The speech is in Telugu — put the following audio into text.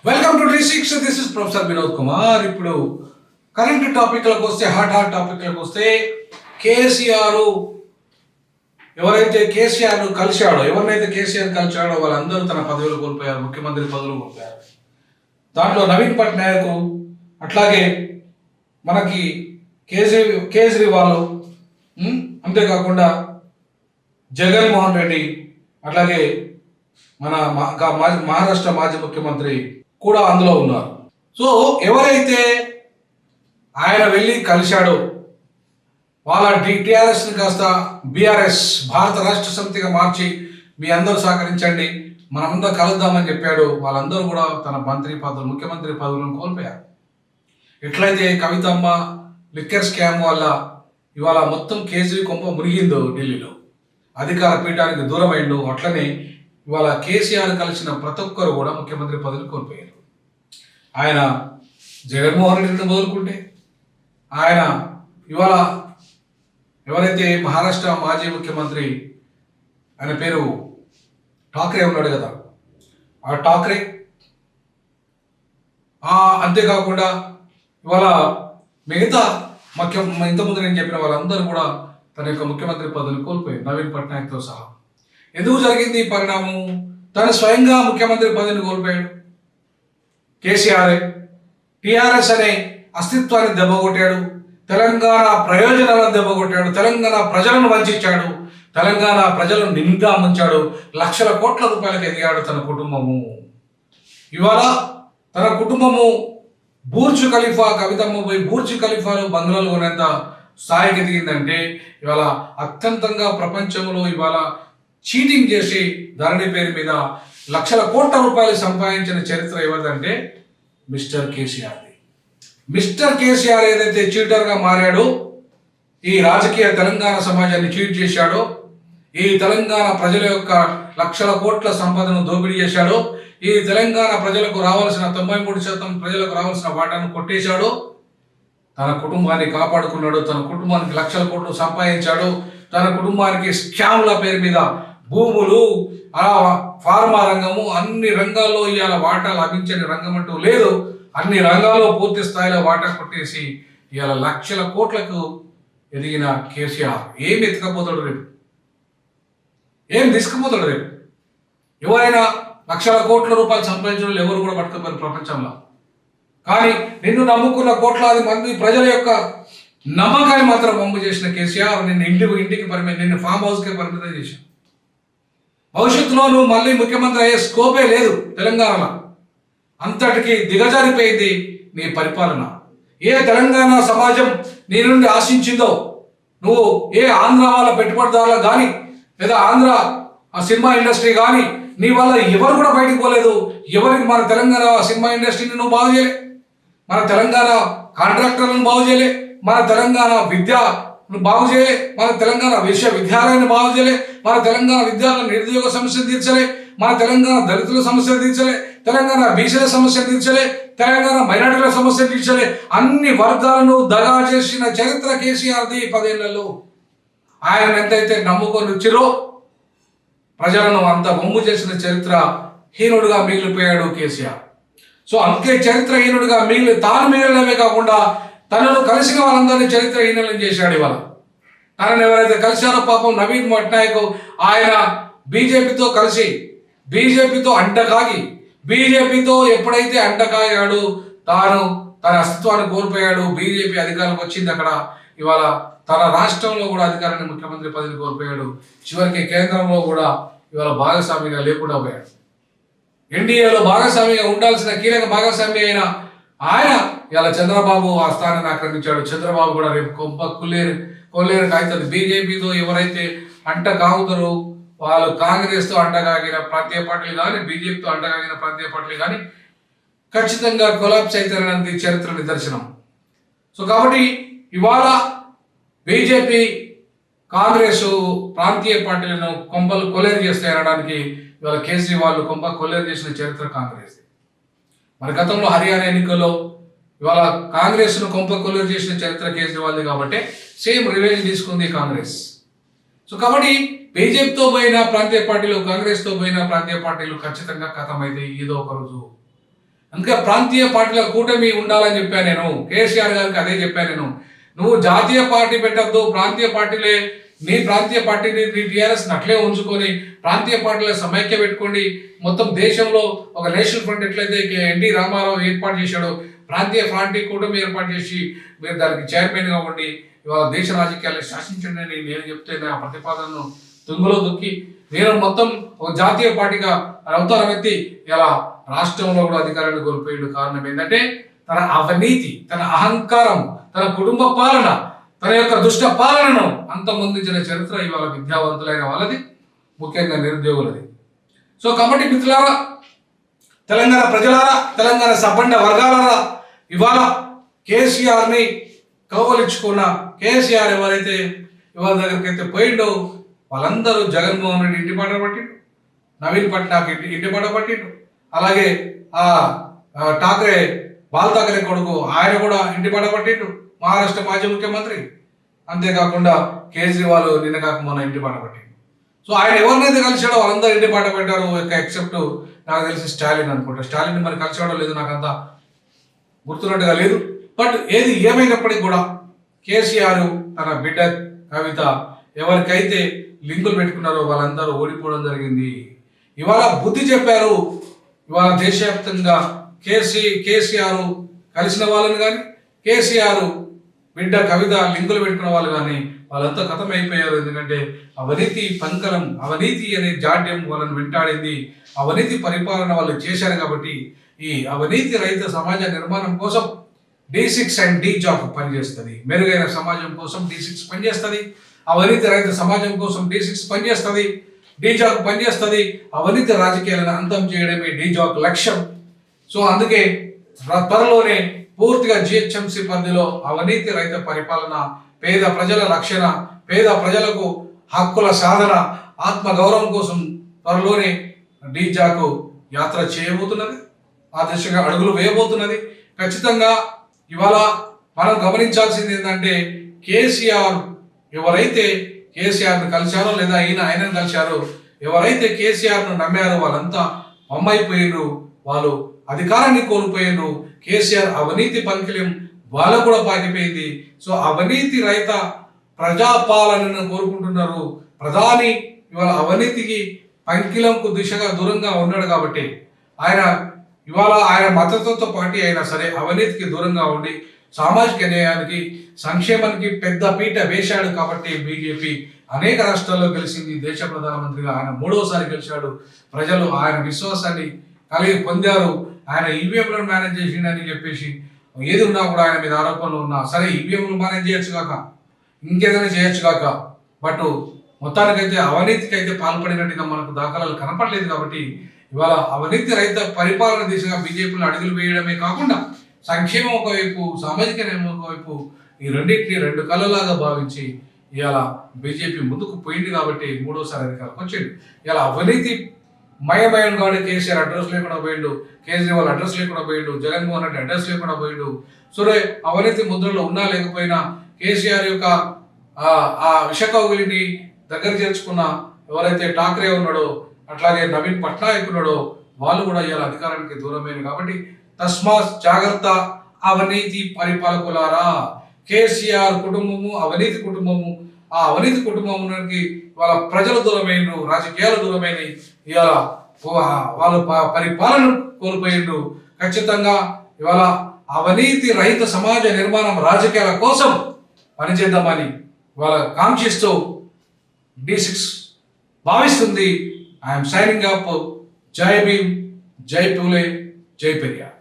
వెల్కమ్ టు డి6. This is professor Vinod Kumar. ఇప్పుడు కరెంట్ టాపిక్లకు వస్తే, హాట్ టాపిక్లకు వస్తే, కేసీఆర్ ఎవరైతే కేసీఆర్ కలిశాడో, ఎవరినైతే కేసీఆర్ కలిశాడో వాళ్ళందరూ తన పదవులు కోల్పోయారు, ముఖ్యమంత్రి పదవులు కోల్పోయారు. దాంట్లో నవీన్ పట్నాయక్, అట్లాగే మనకి కేజ్రీవాల్, అంతేకాకుండా జగన్మోహన్ రెడ్డి, అట్లాగే మన మహారాష్ట్ర మాజీ ముఖ్యమంత్రి కూడా అందులో ఉన్నారు. సో ఎవరైతే ఆయన వెళ్ళి కలిశాడో వాళ్ళ టీఆర్ఎస్ని కాస్త బీఆర్ఎస్, భారత రాష్ట్ర సమితిగా మార్చి మీ అందరూ సహకరించండి, మనమందరూ కలుద్దామని చెప్పాడు. వాళ్ళందరూ కూడా తన మంత్రి పదవులు, ముఖ్యమంత్రి పదవులను కోల్పోయారు. ఎట్లయితే కవితమ్మ లిక్కర్ స్కామ్ వల్ల ఇవాళ మొత్తం కేజ్రీ కొంప మునిగిందో, ఢిల్లీలో అధికార పీఠానికి దూరమైండు, అట్లనే ఇవాళ కేసీఆర్ కలిసిన ప్రతి ఒక్కరు కూడా ముఖ్యమంత్రి పదవులు కోల్పోయారు. ఆయన జగన్మోహన్ రెడ్డిని మొదలుకుంటే, ఆయన ఇవాళ ఎవరైతే మహారాష్ట్ర మాజీ ముఖ్యమంత్రి, ఆయన పేరు ఠాక్రే ఉన్నాడు కదా, ఆ ఠాక్రే, అంతేకాకుండా ఇవాళ మిగతా ఇంతకుముందు నేను చెప్పిన వాళ్ళందరూ కూడా తన యొక్క ముఖ్యమంత్రి పదవిని కోల్పోయారు, నవీన్ పట్నాయక్తో సహా. ఎందుకు జరిగింది ఈ పరిణామం? తను స్వయంగా ముఖ్యమంత్రి పదవిని కోల్పోయాడు. కేసీఆర్ టీఆర్ఎస్ అనే అస్తిత్వాన్ని దెబ్బకొట్టాడు, తెలంగాణ ప్రయోజనాలను దెబ్బకొట్టాడు, తెలంగాణ ప్రజలను వంచాడు, తెలంగాణ ప్రజలను నిండా ముంచాడు. లక్షల కోట్ల రూపాయలకు ఎదిగాడు తన కుటుంబము. ఇవాళ తన కుటుంబము బూర్జ్ ఖలీఫా, కవితమ్మ పోయి బూర్జ్ ఖలీఫాలో బంగ్లాలు కొనేంత స్థాయికి ఎదిగిందంటే, ఇవాళ అత్యంతంగా ప్రపంచంలో ఇవాళ చీటింగ్ చేసి ధరణి పేరు మీద లక్షల కోట్ల రూపాయలు సంపాదించిన చరిత్ర ఎవరిదంటే మిస్టర్ కేసీఆర్ది. మిస్టర్ కేసీఆర్ ఏదైతే చీటర్గా మారాడో, ఈ రాజకీయ తెలంగాణ సమాజాన్ని చీట్ చేశాడో, ఈ తెలంగాణ ప్రజల యొక్క లక్షల కోట్ల సంపదను దోపిడీ చేశాడో, ఈ తెలంగాణ ప్రజలకు రావాల్సిన 93% ప్రజలకు రావాల్సిన వాటాను కొట్టేశాడో, తన కుటుంబాన్ని కాపాడుకున్నాడు, తన కుటుంబానికి లక్షల కోట్లు సంపాదించాడు, తన కుటుంబానికి స్కామ్ల పేరు మీద భూములు, ఫార్మా రంగము, అన్ని రంగాల్లో ఇవాళ వాటా లభించని రంగం అంటూ లేదు. అన్ని రంగాల్లో పూర్తి స్థాయిలో వాటా కొట్టేసి ఇవాళ లక్షల కోట్లకు ఎదిగిన కేసీఆర్ ఏం ఎత్తుకపోతాడు రేపు? ఏం తీసుకుపోతాడు రేపు? ఎవరైనా లక్షల కోట్ల రూపాయలు సంపాదించడం ఎవరు కూడా పట్టుకుపోయారు ప్రపంచంలో. కానీ నిన్ను నమ్ముకున్న కోట్లాది మంది ప్రజల యొక్క నమ్మకాన్ని మాత్రం వమ్ము చేసిన కేసీఆర్ నిన్ను ఇంటికి నిన్ను ఫామ్ హౌస్కే పరిమితం చేశాను. భవిష్యత్తులో నువ్వు మళ్ళీ ముఖ్యమంత్రి అయ్యే స్కోపే లేదు తెలంగాణలో. అంతటికి దిగజారిపోయింది నీ పరిపాలన. ఏ తెలంగాణ సమాజం నీ నుండి ఆశించిందో, నువ్వు ఏ ఆంధ్ర వాళ్ళ పెట్టుబడిదారులకు కానీ, లేదా ఆంధ్ర సినిమా ఇండస్ట్రీ కానీ, నీ వల్ల ఎవరు కూడా బయటకు పోలేదు. ఎవరికి మన తెలంగాణ సినిమా ఇండస్ట్రీని నువ్వు బాగు చేయలే, మన తెలంగాణ కాంట్రాక్టర్లను బాగు చేయలే, మన తెలంగాణ విద్యను బాగు చేయలే, మన తెలంగాణ విశ్వవిద్యాలయాన్ని బాగు చేయలే, మన తెలంగాణ విద్యార్థుల నిరుద్యోగ సమస్యలు తీర్చలే, మన తెలంగాణ దళితుల సమస్యలు తీర్చలే, తెలంగాణ బీసీల సమస్యలు తీర్చలే, తెలంగాణ మైనార్టీల సమస్యలు తీర్చలే. అన్ని వర్గాలను దగా చేసిన చరిత్ర కేసీఆర్ది 10 ఏళ్లలో. ఆయన ఎంతైతే నమ్ముకొని వచ్చిరో ప్రజలను అంత బొమ్ము చేసిన చరిత్ర హీనుడుగా మిగిలిపోయాడు కేసీఆర్. సో అందుకే చరిత్రహీనుడిగా తాను మిగిలినవే కాకుండా తనను కలిసిన వాళ్ళందరినీ చరిత్రహీనులను చేశాడు. ఇవాళ తనను ఎవరైతే కలిశారో పాపం నవీన్ పట్నాయక్, ఆయన బీజేపీతో కలిసి బీజేపీతో అంటకాగి, బీజేపీతో ఎప్పుడైతే అంటకాగాడు తాను తన అస్తిత్వాన్ని కోల్పోయాడు. బీజేపీ అధికారంలోకి వచ్చింది అక్కడ. ఇవాళ తన రాష్ట్రంలో కూడా అధికారాన్ని, ముఖ్యమంత్రి పదవిని కోల్పోయాడు. చివరికి కేంద్రంలో కూడా ఇవాళ భాగస్వామిగా లేకుండా పోయాడు. ఎన్డీఏలో భాగస్వామిగా ఉండాల్సిన కీలక భాగస్వామి అయిన ఆయన ఇలా చంద్రబాబు ఆ స్థానాన్ని ఆక్రమించాడు. చంద్రబాబు కూడా రేపు కొల్లేరు కాగుతుంది. బీజేపీతో ఎవరైతే కాగుతారో వాళ్ళు కాంగ్రెస్తో అంటగాగిన ప్రాంతీయ పార్టీలు కానీ, బీజేపీతో అంటగాగిన ప్రాంతీయ పార్టీలు కానీ ఖచ్చితంగా కొలాప్స్ అవుతారనేది చరిత్ర నిదర్శనం. సో కాబట్టి ఇవాళ బీజేపీ, కాంగ్రెస్ ప్రాంతీయ పార్టీలను కొంపలు కొల్లేరు చేస్తాయనడానికి ఇవాళ కేజ్రీవాల్ కొంప కొల్లేరు చేసిన చరిత్ర కాంగ్రెస్. మరి గతంలో హర్యానా ఎన్నికల్లో ఇవాళ కాంగ్రెస్ను కొంప కొల్లేరు చేసిన చరిత్ర కేజ్రీవాల్ది. కాబట్టి సేమ్ రివెంజ్ తీసుకుంది కాంగ్రెస్. సో కాబట్టి బీజేపీతో పోయిన ప్రాంతీయ పార్టీలు, కాంగ్రెస్తో పోయిన ప్రాంతీయ పార్టీలు ఖచ్చితంగా ఖతమైతే ఏదో ఒక రోజు. అందుకే ప్రాంతీయ పార్టీల కూటమి ఉండాలని చెప్పాను నేను. కేసీఆర్ గారికి అదే చెప్పాను నేను. నువ్వు జాతీయ పార్టీ పెట్టద్దు, ప్రాంతీయ పార్టీలే, నీ ప్రాంతీయ పార్టీని నీ టీఆర్ఎస్ అట్లే ఉంచుకొని ప్రాంతీయ పార్టీల సమైక్య పెట్టుకోండి. మొత్తం దేశంలో ఒక నేషనల్ ఫ్రంట్ ఎట్లయితే ఎన్టీ రామారావు ఏర్పాటు చేశాడో ప్రాంతీయ ఫ్రంట్ కూటమి ఏర్పాటు చేసి మీరు దానికి చైర్మన్గా ఉండి ఇవాళ దేశ రాజకీయాలను శాసించండి అని నేను చెప్తే నా ప్రతిపాదనను తుంగలో దొక్కి నేను మొత్తం ఒక జాతీయ పార్టీగా అవతారం ఎత్తి ఇలా రాష్ట్రంలో కూడా అధికారాన్ని కోల్పోయాడు. కారణం ఏంటంటే తన అవినీతి, తన అహంకారం, తన కుటుంబ పాలన, తన యొక్క దుష్ట పాలనను అంతమొందించిన చరిత్ర ఇవాళ విద్యావంతులైన వాళ్ళది, ముఖ్యంగా నిరుద్యోగులది. సో కాబట్టి మిత్రులారా, తెలంగాణ ప్రజలారా, తెలంగాణ సబ్బండ వర్గాలారా, ఇవాళ కేసీఆర్ని కౌవలించుకున్న కేసీఆర్ ఎవరైతే ఇవాళ దగ్గరికి అయితే పోయిండో వాళ్ళందరూ జగన్మోహన్ రెడ్డి ఇంటి పాట పట్టిండు, నవీన్ పట్నాయక్ ఇంటి పాట పట్టిండు, అలాగే ఠాకరే బాల్ ఠాకరే కొడుకు ఆయన కూడా ఇంటి పాట పట్టిండు, మహారాష్ట్ర మాజీ ముఖ్యమంత్రి. అంతేకాకుండా కేజ్రీవాల్ నిన్న కాక మొన్న ఇంటి పాట పట్టిండు. సో ఆయన ఎవరినైతే కలిసాడో వాళ్ళందరూ ఇంటి పాట పెట్టారు, ఎక్సెప్ట్ నాకు తెలిసి స్టాలిన్ అనుకుంటా. స్టాలిన్ మరి కలిసాడో లేదు నాకు అంత గుర్తున్నట్టుగా లేదు. బట్ ఏది ఏమైనప్పటికీ కూడా కేసీఆర్ తన బిడ్డ కవిత ఎవరికైతే లింకులు పెట్టుకున్నారో వాళ్ళందరూ ఓడిపోవడం జరిగింది. ఇవాళ బుద్ధి చెప్పారు. ఇవాళ దేశవ్యాప్తంగా కేసీఆర్ కలిసిన వాళ్ళని కానీ కేసీఆర్ బిడ్డ కవిత లింకులు పెట్టుకున్న వాళ్ళు కానీ వాళ్ళంతా ఖతం అయిపోయారు. ఎందుకంటే అవినీతి పంకలం, అవినీతి అనే జాడ్యం వాళ్ళని వెంటాడింది. అవినీతి పరిపాలన వాళ్ళు చేశారు. కాబట్టి ఈ అవినీతి రహిత సమాజ నిర్మాణం కోసం D6 అండ్ D జాబ్ పనిచేస్తుంది. మెరుగైన సమాజం కోసం D6 పనిచేస్తుంది. అవినీతి రహిత సమాజం కోసం D6 పనిచేస్తుంది, D జాబ్ పనిచేస్తుంది. అవినీతి రాజకీయాలను అంతం చేయడమే D జాబ్ లక్ష్యం. సో అందుకే త్వరలోనే పూర్తిగా GHMC పరిధిలో అవినీతి రహిత పరిపాలన, పేద ప్రజల రక్షణ, పేద ప్రజలకు హక్కుల సాధన, ఆత్మగౌరవం కోసం త్వరలోనే D జాబ్ యాత్ర చేయబోతున్నది. ఆ దిశగా అడుగులు వేయబోతున్నది. ఖచ్చితంగా ఇవాళ మనం గమనించాల్సింది ఏంటంటే కేసీఆర్ ఎవరైతే కేసీఆర్ను కలిశారో లేదా ఆయనను కలిశారో, ఎవరైతే కేసీఆర్ను నమ్మారో వాళ్ళంతా అమ్మైపోయినరు, వాళ్ళు అధికారాన్ని కోల్పోయినరు. కేసీఆర్ అవినీతి పంకిలం వాళ్ళకు కూడా పాకిపోయింది. సో అవినీతి రహిత ప్రజాపాలనను కోరుకుంటున్నారు. ప్రధాని ఇవాళ అవినీతికి పంకిలంకు దిశగా దూరంగా ఉన్నాడు కాబట్టి ఇవాళ ఆయన మద్దతుతో పార్టీ అయినా సరే అవినీతికి దూరంగా ఉండి సామాజిక న్యాయానికి, సంక్షేమానికి పెద్ద పీట వేశాడు. కాబట్టి బీజేపీ అనేక రాష్ట్రాల్లో గెలిచింది. దేశ ప్రధానమంత్రిగా ఆయన 3వసారి గెలిచాడు. ప్రజలు ఆయన విశ్వాసాన్ని కలిగి పొందారు. ఆయన ఈవీఎంలను మేనేజ్ చేసిండని చెప్పేసి ఏది ఉన్నా కూడా ఆయన మీద ఆరోపణలు ఉన్నా సరే ఈవీఎంలు మేనేజ్ చేయొచ్చు కాక, ఇంకేదైనా చేయొచ్చు కాక, బట్ మొత్తానికైతే అవినీతికి అయితే పాల్పడినట్టుగా మనకు దాఖలాలు కనపడలేదు. కాబట్టి ఇవాళ అవినీతి రహిత పరిపాలన దిశగా బీజేపీలో అడుగులు వేయడమే కాకుండా సంక్షేమం ఒకవైపు, సామాజిక న్యాయం ఒకవైపు, ఈ రెండింటిని రెండు కళ్ళలాగా భావించి ఇవాళ బీజేపీ ముందుకు పోయింది. కాబట్టి 3వసారి అధికారంకి వచ్చింది. ఇలా అవినీతి మయమయం కాదు. కేసీఆర్ అడ్రస్ లేకుండా పోయిండు, కేజ్రీవాల్ అడ్రస్ లేకుండా పోయిండు, జగన్మోహన్ రెడ్డి అడ్రస్ లేకుండా పోయిండు. సరే అవినీతి ముద్రలో ఉన్నా లేకపోయినా కేసీఆర్ యొక్క ఆ విషకౌగులిని దగ్గర చేర్చుకున్న ఎవరైతే ఠాకరే ఉన్నాడో, అట్లాగే నవీన్ పట్నాయక్ ఉన్నాడో వాళ్ళు కూడా ఇవాళ అధికారానికి దూరమైన. కాబట్టి తస్మాత్ జాగ్రత్త అవినీతి పరిపాలకులారా. కేసీఆర్ కుటుంబము అవినీతి కుటుంబము, ఆ అవినీతి కుటుంబానికి వాళ్ళ ప్రజలు దూరమైనరు, రాజకీయాలు దూరమైనవి. ఇవాళ వాళ్ళు పరిపాలన కోల్పోయిండ్రు. ఖచ్చితంగా ఇవాళ అవినీతి రహిత సమాజ నిర్మాణం, రాజకీయాల కోసం పనిచేద్దామని ఇవాళ కాంక్షిస్తూ D6 భావిస్తుంది. I'm signing up. జై భీమ్, జై పూలే, జై పెరియార్.